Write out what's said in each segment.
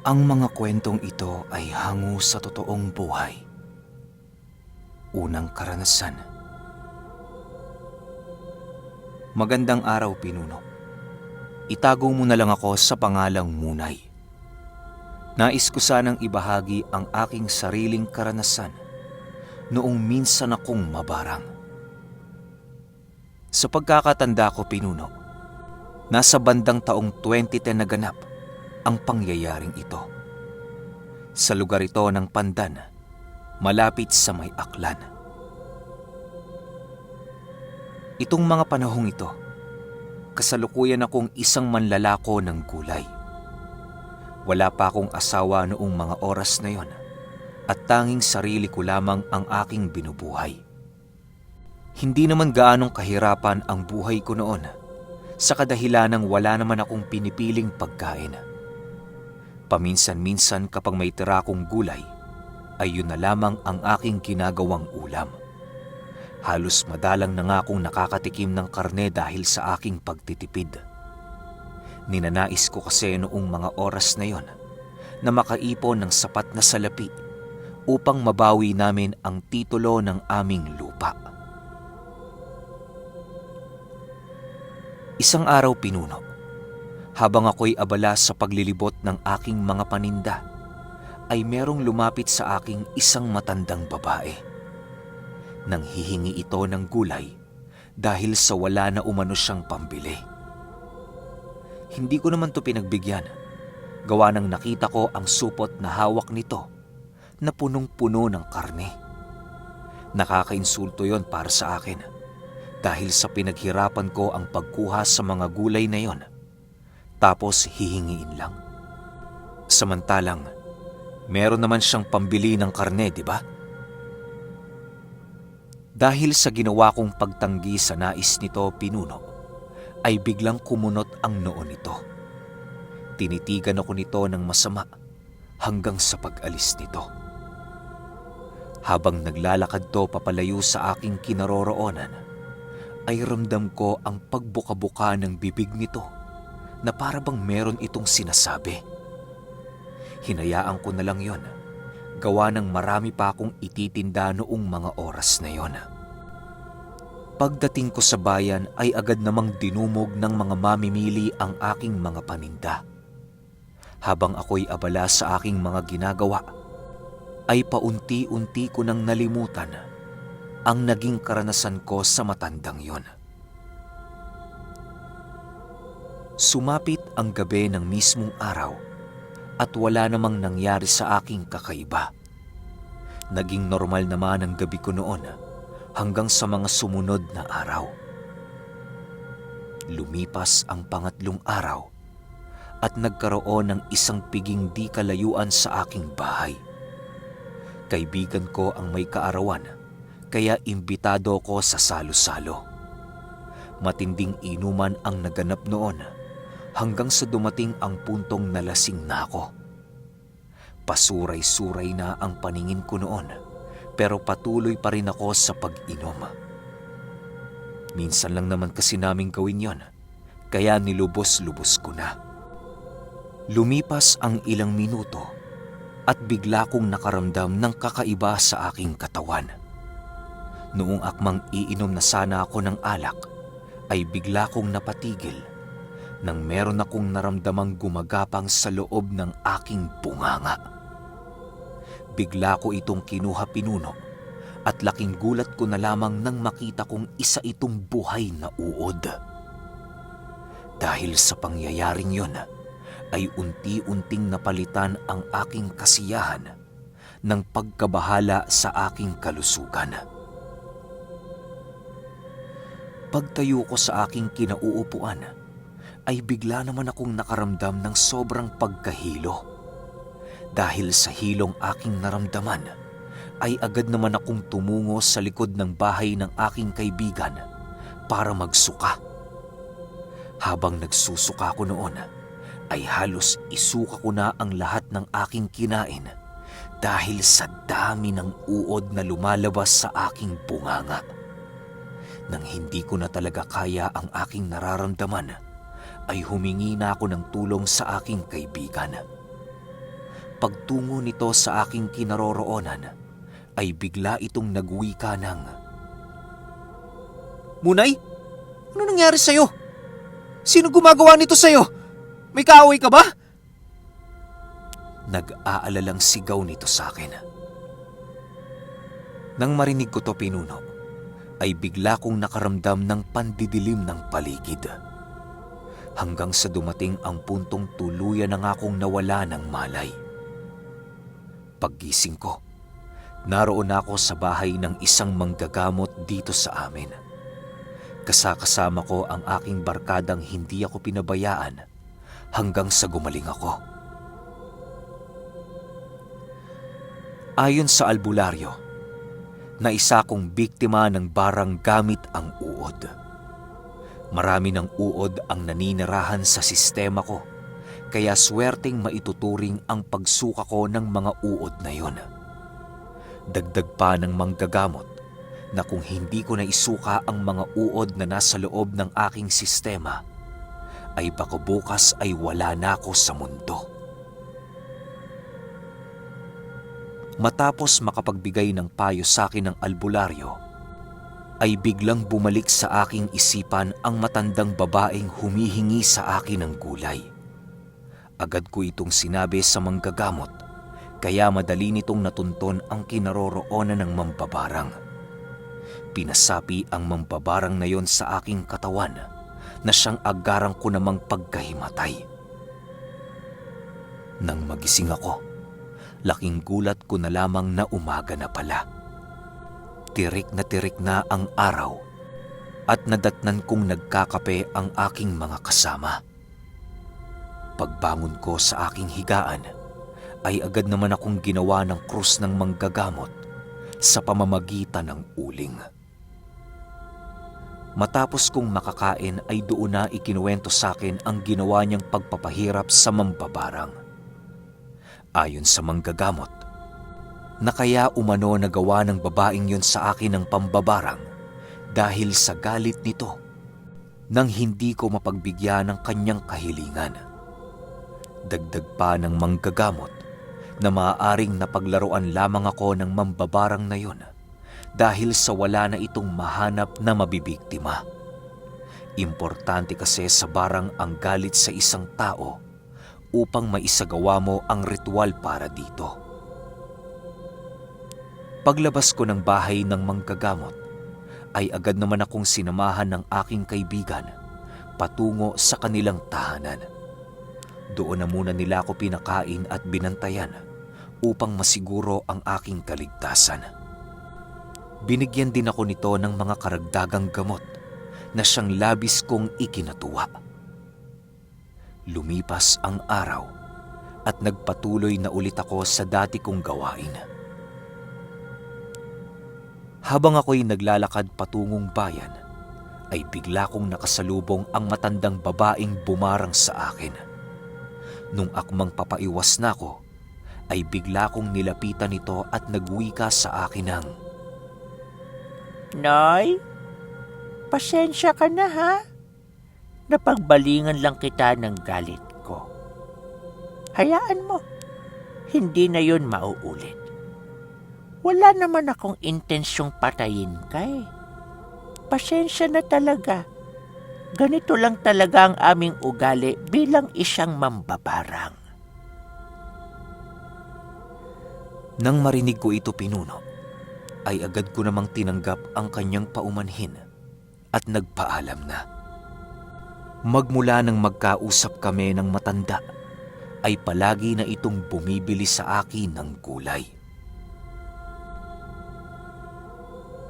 Ang mga kwentong ito ay hango sa totoong buhay. Unang karanasan. Magandang araw, Pinuno. Itago mo na lang ako sa pangalang Munay. Nais ko sanang ibahagi ang aking sariling karanasan noong minsan akong mabarang. Sa pagkakatanda ko, Pinuno, nasa bandang taong 2010 naganap ang pangyayaring ito. Sa lugar ito ng Pandan, malapit sa May Aklan. Itong mga panahong ito, kasalukuyan akong isang manlalako ng gulay. Wala pa akong asawa noong mga oras na yon at tanging sarili ko lamang ang aking binubuhay. Hindi naman gaanong kahirapan ang buhay ko noon sa kadahilanang wala naman akong pinipiling pagkain. Paminsan-minsan kapag may tira akong gulay, ay yun na lamang ang aking ginagawang ulam. Halos madalang na nga akong nakakatikim ng karne dahil sa aking pagtitipid. Ninanais ko kasi noong mga oras na yon na makaipon ng sapat na salapi upang mabawi namin ang titulo ng aming lupa. Isang araw, Pinuno, habang ako'y abala sa paglilibot ng aking mga paninda, ay merong lumapit sa aking isang matandang babae. Nanghihingi ito ng gulay dahil sa wala na umano siyang pambili. Hindi ko naman to pinagbigyan, gawa nang nakita ko ang supot na hawak nito na punong-puno ng karne. Nakakainsulto yon para sa akin dahil sa pinaghirapan ko ang pagkuha sa mga gulay na yon, tapos hihingiin lang. Samantalang, meron naman siyang pambili ng karne, di ba? Dahil sa ginawa kong pagtanggi sa nais nito, Pinuno, ay biglang kumunot ang noo nito. Tinitigan ako nito ng masama hanggang sa pag-alis nito. Habang naglalakad to papalayo sa aking kinaroroonan, ay ramdam ko ang pagbuka-buka ng bibig nito na para bang meron itong sinasabi. Hinayaan ko na lang yon, gawa ng marami pa akong ititinda noong mga oras na yon. Pagdating ko sa bayan ay agad namang dinumog ng mga mamimili ang aking mga paninda. Habang ako'y abala sa aking mga ginagawa, ay paunti-unti ko nang nalimutan ang naging karanasan ko sa matandang yon. Sumapit ang gabi ng mismong araw at wala namang nangyari sa aking kakaiba. Naging normal naman ang gabi ko noon hanggang sa mga sumunod na araw. Lumipas ang pangatlong araw at nagkaroon ng isang piging di kalayuan sa aking bahay. Kaibigan ko ang may kaarawan, kaya imbitado ko sa salo-salo. Matinding inuman ang naganap noon hanggang sa dumating ang puntong nalasing na ako. Pasuray-suray na ang paningin ko noon, pero patuloy pa rin ako sa pag-inom. Minsan lang naman kasi naming gawin yon, kaya nilubos-lubos ko na. Lumipas ang ilang minuto at bigla kong nakaramdam ng kakaiba sa aking katawan. Noong akmang iinom na sana ako ng alak, ay bigla kong napatigil nang meron akong naramdamang gumagapang sa loob ng aking bunganga. Bigla ko itong kinuha, Pinuno, at laking gulat ko na lamang nang makita kong isa itong buhay na uod. Dahil sa pangyayaring yon, ay unti-unting napalitan ang aking kasiyahan ng pagkabahala sa aking kalusugan. Pagtayo ko sa aking kinauupuan, ay bigla naman akong nakaramdam ng sobrang pagkahilo. Dahil sa hilong aking naramdaman, ay agad naman akong tumungo sa likod ng bahay ng aking kaibigan para magsuka. Habang nagsusuka ko noon, ay halos isuka ko na ang lahat ng aking kinain dahil sa dami ng uod na lumalabas sa aking bunganga. Nang hindi ko na talaga kaya ang aking nararamdaman, ay humingi na ako ng tulong sa aking kaibigan. pagtungo nito sa aking kinaroroonan, ay bigla itong nagwika ng, "Munay, ano nangyari sa'yo? Sino gumagawa nito sa'yo? May kaaway ka ba?" Nag-aalalang sigaw nito sa akin. Nang marinig ko to, Pinuno, ay bigla kong nakaramdam ng pandidilim ng paligid. Hanggang sa dumating ang puntong tuluyan na nga akong nawala ng malay. Paggising ko, naroon ako sa bahay ng isang manggagamot dito sa amin. Kasama ko ang aking barkadang hindi ako pinabayaan hanggang sa gumaling ako. Ayon sa albularyo, na isa kong biktima ng barang gamit ang uod. Marami ng uod ang naninirahan sa sistema ko, kaya swerteng maituturing ang pagsuka ko ng mga uod na yon. Dagdag pa ng manggagamot na kung hindi ko naisuka ang mga uod na nasa loob ng aking sistema, ay baka bukas ay wala na ako sa mundo. Matapos makapagbigay ng payo sa akin ng albularyo, ay biglang bumalik sa aking isipan ang matandang babaeng humihingi sa akin ng gulay. Agad ko itong sinabi sa manggagamot, kaya madali nitong natunton ang kinaroroonan ng mambabarang. Pinasapi ang mambabarang na yon sa aking katawan na siyang agarang ko namang pagkahimatay. Nang magising ako, laking gulat ko na lamang na umaga na pala. Tirik na ang araw at nadatnan kong nagkakape ang aking mga kasama. Pagbangon ko sa aking higaan, ay agad naman akong ginawa ng krus ng manggagamot sa pamamagitan ng uling. Matapos kong makakain ay doon na ikinuwento sa akin ang ginawa niyang pagpapahirap sa mambabarang. Ayon sa manggagamot, na kaya umano nagawa ng babaeng yun sa akin ng pambabarang dahil sa galit nito nang hindi ko mapagbigyan ng kanyang kahilingan. Dagdag pa ng manggagamot na maaaring napaglaruan lamang ako ng mambabarang na yun dahil sa wala na itong mahanap na mabibiktima. Importante kasi sa barang ang galit sa isang tao upang maisagawa mo ang ritual para dito. Paglabas ko ng bahay ng manggagamot, ay agad naman akong sinamahan ng aking kaibigan patungo sa kanilang tahanan. Doon na muna nila ako pinakain at binantayan upang masiguro ang aking kaligtasan. Binigyan din ako nito ng mga karagdagang gamot na siyang labis kong ikinatuwa. Lumipas ang araw at nagpatuloy na ulit ako sa dati kong gawain. Habang ako'y naglalakad patungong bayan, ay bigla kong nakasalubong ang matandang babaeng bumarang sa akin. Nung akmang papaiwas na ako, ay bigla kong nilapitan ito at nagwika sa akin ng, "Nay, pasensya ka na ha. Napagbalingan lang kita ng galit ko. Hayaan mo, hindi na yun mauulit. Wala naman akong intensyong patayin ka eh. Pasensya na talaga. Ganito lang talaga ang aming ugali bilang isang mambabarang." Nang marinig ko ito, Pinuno, ay agad ko namang tinanggap ang kanyang paumanhin at nagpaalam na. Magmula nang magkausap kami ng matanda, ay palagi na itong bumibili sa akin ng gulay.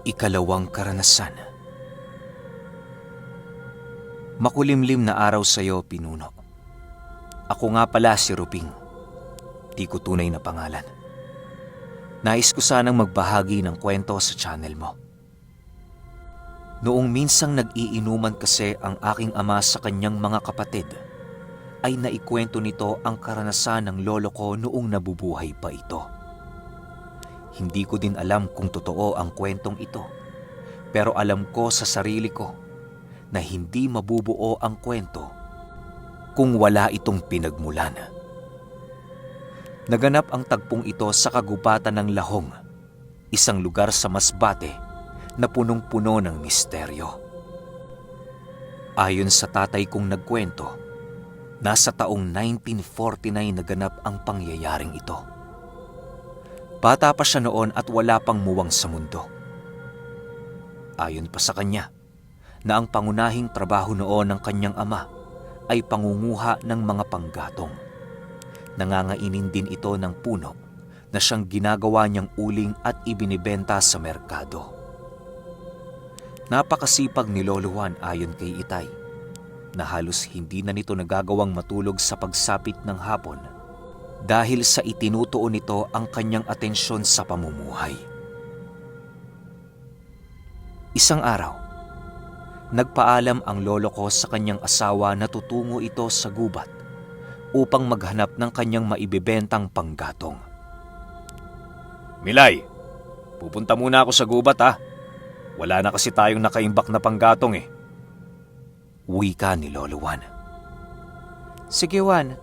Ikalawang karanasan. Makulimlim na araw sa iyo, Pinuno. Ako nga pala si Ruping. Di ko tunay na pangalan. Nais ko sanang magbahagi ng kwento sa channel mo. Noong minsang nag-iinuman kasi ang aking ama sa kanyang mga kapatid, ay naikwento nito ang karanasan ng lolo ko noong nabubuhay pa ito. Hindi ko din alam kung totoo ang kwentong ito, pero alam ko sa sarili ko na hindi mabubuo ang kwento kung wala itong pinagmulan. Naganap ang tagpong ito sa kagubatan ng Lahong, isang lugar sa Masbate na punong-puno ng misteryo. Ayon sa tatay kong nagkwento, nasa taong 1949 naganap ang pangyayaring ito. Bata pa siya noon at wala pang muwang sa mundo. Ayon pa sa kanya, na ang pangunahing trabaho noon ng kanyang ama ay pangunguha ng mga panggatong. Nangangainin din ito ng puno na siyang ginagawa niyang uling at ibinibenta sa merkado. Napakasipag ni Lolo Juan ayon kay Itay, na halos hindi na nito nagagawang matulog sa pagsapit ng hapon dahil sa itinutuon nito ang kanyang atensyon sa pamumuhay. Isang araw, nagpaalam ang lolo ko sa kanyang asawa na tutungo ito sa gubat upang maghanap ng kanyang maibibentang panggatong. "Milay, pupunta muna ako sa gubat ha. Wala na kasi tayong nakaimbak na panggatong eh." Wika ni Lolo Juan. "Sige Juan,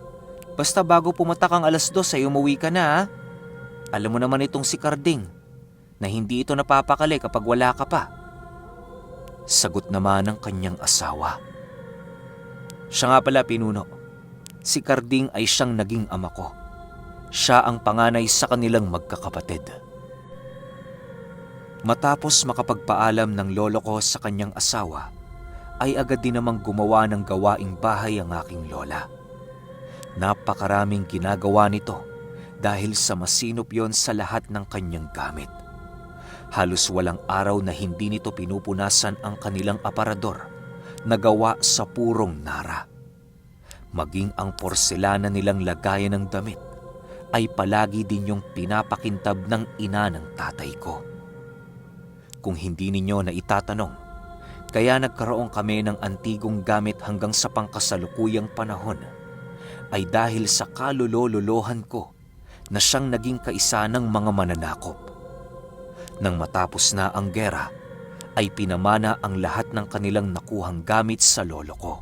basta bago pumatak ang 2:00 ay umuwi ka na ha. Alam mo naman itong si Carding, na hindi ito napapakali kapag wala ka pa." Sagot naman ng kanyang asawa. "Siya nga pala, Pinuno. Si Carding ay siyang naging ama ko. Siya ang panganay sa kanilang magkakapatid." Matapos makapagpaalam ng lolo ko sa kanyang asawa, ay agad din namang gumawa ng gawaing bahay ang aking lola. Napakaraming ginagawa nito dahil sa masinop yon sa lahat ng kanyang gamit. Halos walang araw na hindi nito pinupunasan ang kanilang aparador na gawa sa purong nara. Maging ang porselana nilang lagayan ng damit ay palagi din yung pinapakintab ng ina ng tatay ko. Kung hindi ninyo na itatanong, kaya nagkaroon kami ng antigong gamit hanggang sa pangkasalukuyang panahon ay dahil sa kalulololohan ko na siyang naging kaisa ng mga mananakop. Nang matapos na ang gera, ay pinamana ang lahat ng kanilang nakuhang gamit sa lolo ko.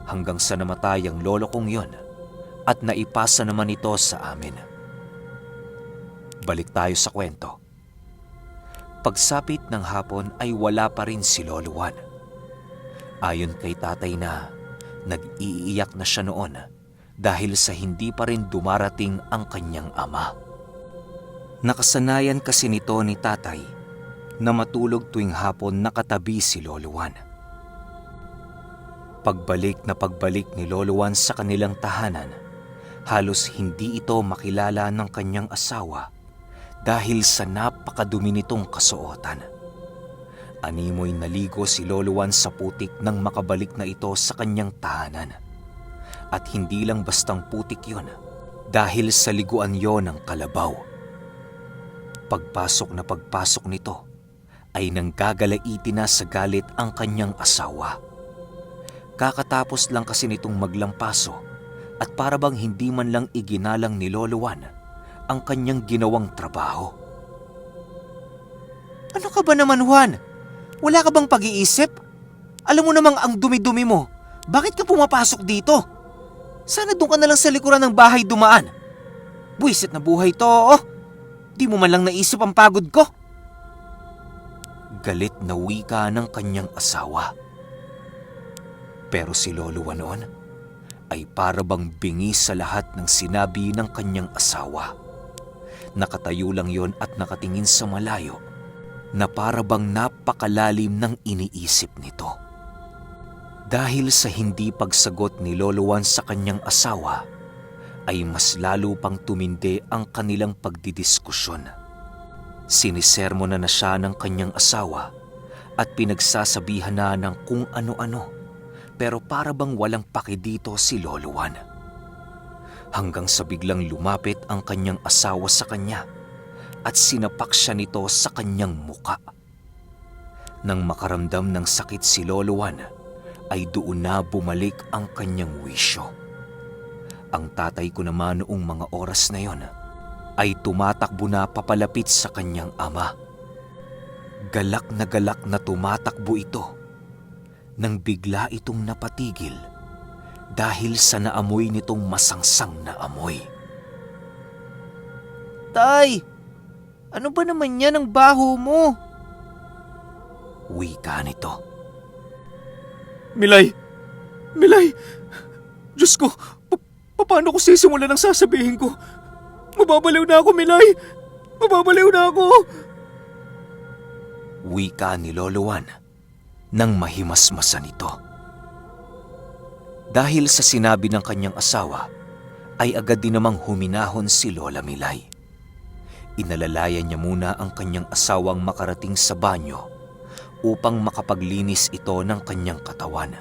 Hanggang sa namatay ang lolo kong yon at naipasa naman ito sa amin. Balik tayo sa kwento. Pagsapit ng hapon ay wala pa rin si Lolo Juan. Ayon kay tatay na nag-iiyak na siya noon dahil sa hindi pa rin dumarating ang kanyang ama. Nakasanayan kasi nito ni tatay na matulog tuwing hapon nakatabi si Lolo Juan. Pagbalik ni Lolo Juan sa kanilang tahanan, halos hindi ito makilala ng kanyang asawa dahil sa napakadumi nitong kasuotan. Animoy naligo si Lolo Juan sa putik nang makabalik na ito sa kanyang tahanan. At hindi lang bastang putik yon, dahil sa liguan yon ng kalabaw. Pagpasok nito, ay nanggagalaiti na sa galit ang kanyang asawa. Kakatapos lang kasi nitong maglampaso at para bang hindi man lang iginalang ni Lolo Juan ang kanyang ginawang trabaho. "Ano ka ba naman, Juan? Wala ka bang pag-iisip? Alam mo namang ang dumi-dumi mo. Bakit ka pumapasok dito? Sana doon ka na lang sa likuran ng bahay dumaan. Buwisit na buhay to, oh. Di mo man lang naisip ang pagod ko." Galit na wika ng kanyang asawa. Pero si Lolo Juan noon ay para bang bingi sa lahat ng sinabi ng kanyang asawa. Nakatayo lang yon at nakatingin sa malayo na para bang napakalalim ng iniisip nito. Dahil sa hindi pagsagot ni Lolo Juan sa kanyang asawa, ay mas lalo pang tumindi ang kanilang pagdidiskusyon. Sinisermonan na siya ng kanyang asawa at pinagsasabihan na ng kung ano-ano, pero para bang walang paki dito si Lolo Juan. Hanggang sa biglang lumapit ang kanyang asawa sa kanya at sinapak siya nito sa kanyang muka. Nang makaramdam ng sakit si Lolo Juan, ay doon na bumalik ang kanyang wisyo. Ang tatay ko naman noong mga oras na yon ay tumatakbo na papalapit sa kanyang ama. Galak na tumatakbo ito nang bigla itong napatigil dahil sa naamoy nitong masangsang na amoy. Tay, ano ba naman yan ang baho mo? Wika nito. Milay! Milay! Diyos ko, paano ko sisimulan ang sasabihin ko? Mababaliw na ako, Milay! Mababaliw na ako! Wika ni Lolo Juan nang mahimasmasan ito. Dahil sa sinabi ng kanyang asawa, ay agad din namang huminahon si Lola Milay. Inalalayan niya muna ang kanyang asawang makarating sa banyo upang makapaglinis ito ng kanyang katawan.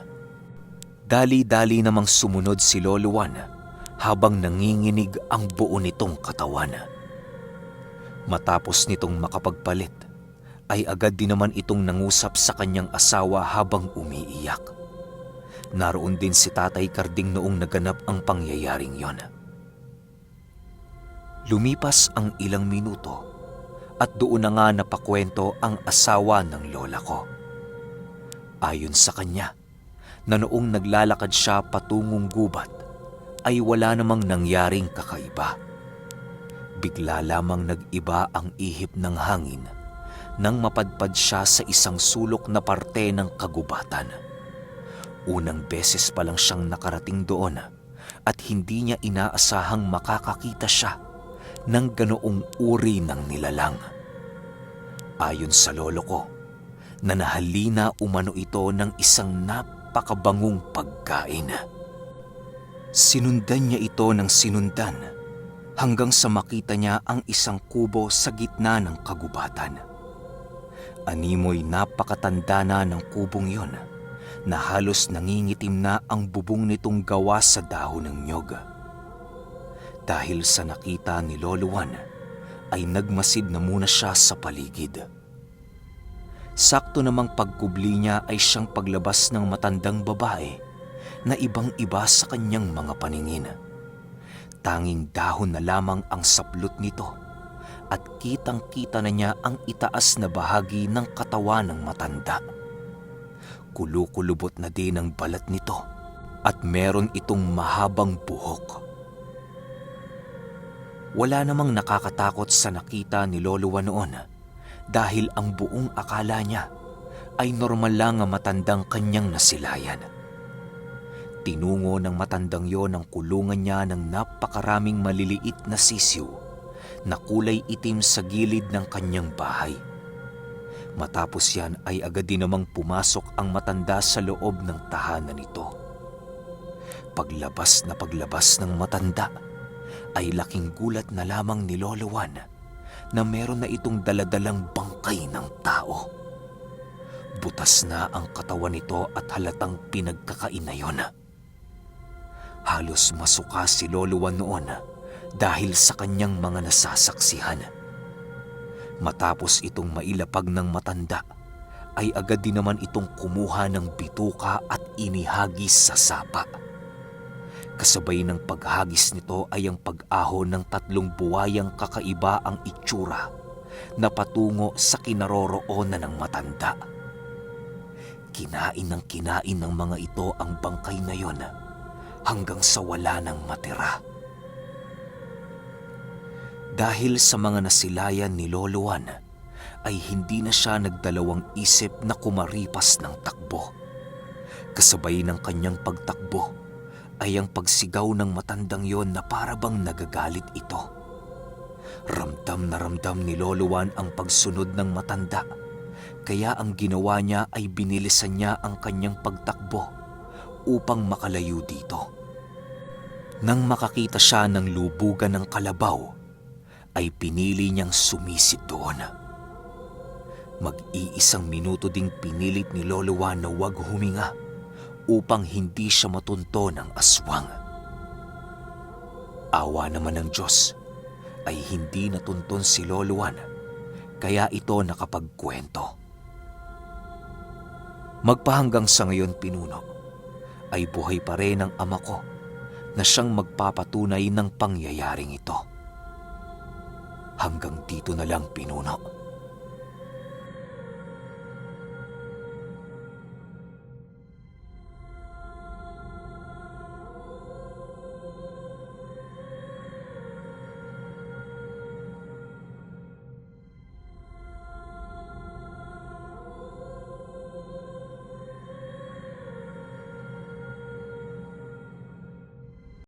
Dali-dali namang sumunod si Lolo Juan habang nanginginig ang buo nitong katawan. Matapos nitong makapagpalit, ay agad din naman itong nangusap sa kanyang asawa habang umiiyak. Naroon din si Tatay Karding noong naganap ang pangyayaring yon. Lumipas ang ilang minuto at doon na nga napakwento ang asawa ng lola ko. Ayon sa kanya, na noong naglalakad siya patungong gubat, ay wala namang nangyaring kakaiba. Bigla lamang nag-iba ang ihip ng hangin nang mapadpad siya sa isang sulok na parte ng kagubatan. Unang beses pa lang siyang nakarating doon at hindi niya inaasahang makakakita siya ng ganoong uri ng nilalang. Ayon sa lolo ko, na nahalina umano ito ng isang napakabangong pagkain. Sinundan niya ito ng sinundan hanggang sa makita niya ang isang kubo sa gitna ng kagubatan. Animoy napakatanda na ng kubong yon na halos nangingitim na ang bubong nitong gawa sa dahon ng nyog. Dahil sa nakita ni Lolo Juan, ay nagmasid na muna siya sa paligid. Sakto namang pagkubli niya ay siyang paglabas ng matandang babae na ibang-iba sa kanyang mga paningin. Tanging dahon na lamang ang saplot nito at kitang-kita na niya ang itaas na bahagi ng katawan ng matanda. Kulukulubot na din ang balat nito at meron itong mahabang buhok. Wala namang nakakatakot sa nakita ni Lolo Juan noon dahil ang buong akala niya ay normal lang ang matandang kanyang nasilayan. Tinungo ng matandang yon ang kulungan niya ng napakaraming maliliit na sisiw na kulay itim sa gilid ng kanyang bahay. Matapos yan ay agad din namang pumasok ang matanda sa loob ng tahanan nito. Paglabas ng matanda, ay laking gulat na lamang ni Lolo Juan na meron na itong daladalang bangkay ng tao. Butas na ang katawan nito at halatang pinagkakain na yon. Halos masuka si Lolo Juan noon dahil sa kanyang mga nasasaksihan. Matapos itong mailapag ng matanda, ay agad din naman itong kumuha ng bituka at inihagis sa sapa. Kasabay ng paghagis nito ay ang pag-ahon ng 3 buwayang kakaiba ang itsura na patungo sa kinaroroonan ng matanda. Kinain ng mga ito ang bangkay na yon hanggang sa wala nang matira. Dahil sa mga nasilayan ni Lolo Juan, ay hindi na siya nagdalawang isip na kumaripas ng takbo. Kasabay ng kanyang pagtakbo ay ang pagsigaw ng matandang yon na parabang nagagalit ito. Ramdam na ramdam ni Lolo Juan ang pagsunod ng matanda, kaya ang ginawa niya ay binilisan niya ang kanyang pagtakbo upang makalayo dito. Nang makakita siya ng lubugan ng kalabaw, ay pinili niyang sumisid doon. Mag-iisang minuto ding pinilit ni Lolo Juan na huwag huminga upang hindi siya matunto ng aswang. Awa naman ng Diyos ay hindi natunton si Lolo Juan, kaya ito nakapagkwento. Magpahanggang sa ngayon, Pinuno, ay buhay pa rin ang ama ko na siyang magpapatunay ng pangyayaring ito. Hanggang dito na lang, Pinuno.